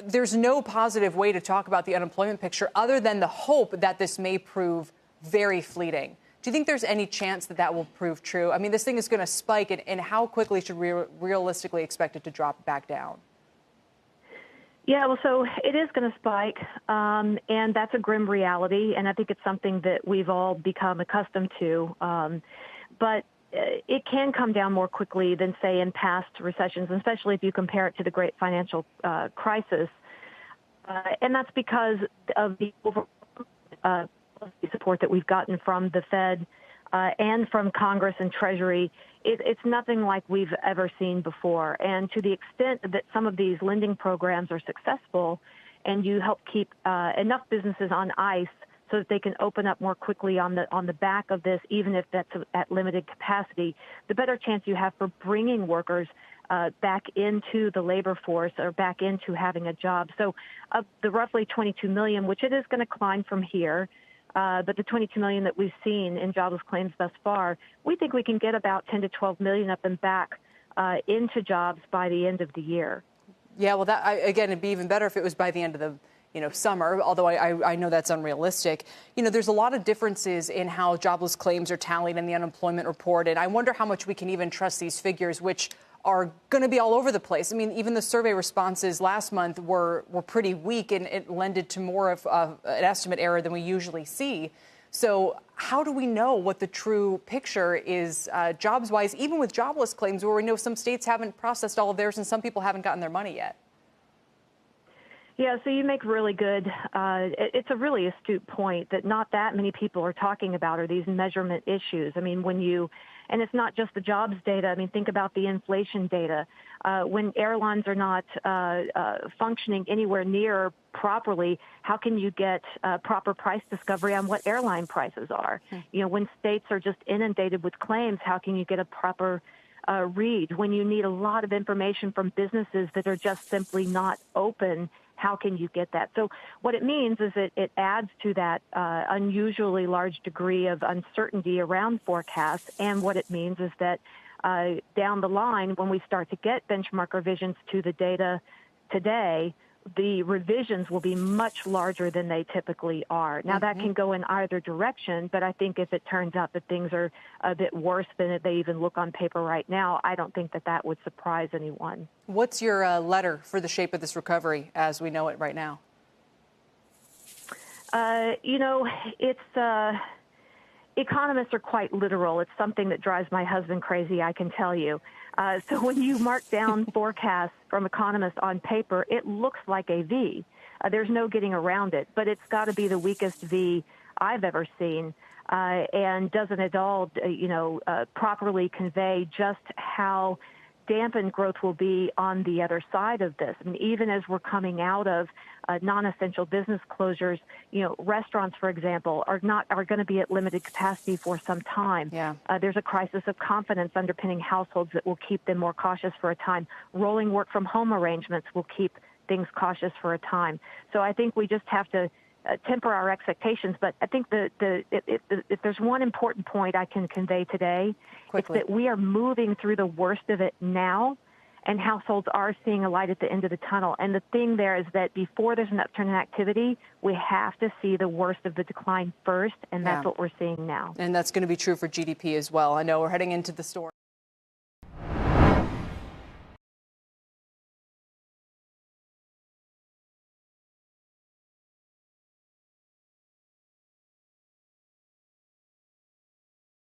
There's no positive way to talk about the unemployment picture other than the hope that this may prove very fleeting. Do you think there's any chance that that will prove true? I mean, this thing is going to spike, and how quickly should we realistically expect it to drop back down? Yeah, well, so it is going to spike, and that's a grim reality, and I think it's something that we've all become accustomed to. But it can come down more quickly than, say, in past recessions, especially if you compare it to the Great Financial Crisis. And that's because of the overall support that we've gotten from the Fed and from Congress and Treasury. It's nothing like we've ever seen before. And to the extent that some of these lending programs are successful and you help keep enough businesses on ice so that they can open up more quickly on the back of this, even if that's at limited capacity, the better chance you have for bringing workers back into the labor force or back into having a job. So the roughly 22 million, which it is going to climb from here, but the 22 million that we've seen in jobless claims thus far, we think we can get about 10 to 12 million up and back into jobs by the end of the year. Yeah, well, again, it'd be even better if it was by the end of the summer, although I know that's unrealistic. There's a lot of differences in how jobless claims are tallied in the unemployment report, and I wonder how much we can even trust these figures, which are going to be all over the place. I mean, even the survey responses last month were pretty weak, and it lended to more of an estimate error than we usually see. So how do we know what the true picture is jobs-wise, even with jobless claims, where we know some states haven't processed all of theirs and some people haven't gotten their money yet? Yeah, so you make really good, it's a really astute point that not that many people are talking about are these measurement issues. I mean, and it's not just the jobs data. I mean, think about the inflation data. When airlines are not functioning anywhere near properly, how can you get proper price discovery on what airline prices are? When states are just inundated with claims, how can you get a proper read? When you need a lot of information from businesses that are just simply not open, how can you get that? So what it means is it adds to that unusually large degree of uncertainty around forecasts. And what it means is that down the line, when we start to get benchmark revisions to the data today, the revisions will be much larger than they typically are. Now, that can go in either direction, but I think if it turns out that things are a bit worse than they even look on paper right now, I don't think that would surprise anyone. What's your letter for the shape of this recovery as we know it right now? Economists are quite literal. It's something that drives my husband crazy, I can tell you. So when you mark down forecasts from economists on paper, it looks like a V. There's no getting around it, but it's got to be the weakest V I've ever seen, and doesn't at all, properly convey just how dampened growth will be on the other side of this. I mean, even as we're coming out of non-essential business closures, restaurants, for example, are going to be at limited capacity for some time. Yeah. There's a crisis of confidence underpinning households that will keep them more cautious for a time. Rolling work from home arrangements will keep things cautious for a time. So I think we just have to temper our expectations. But I think if there's one important point I can convey today, quickly, it's that we are moving through the worst of it now, and households are seeing a light at the end of the tunnel. And the thing there is that before there's an upturn in activity, we have to see the worst of the decline first, and that's what we're seeing now. And that's going to be true for GDP as well. I know we're heading into the store.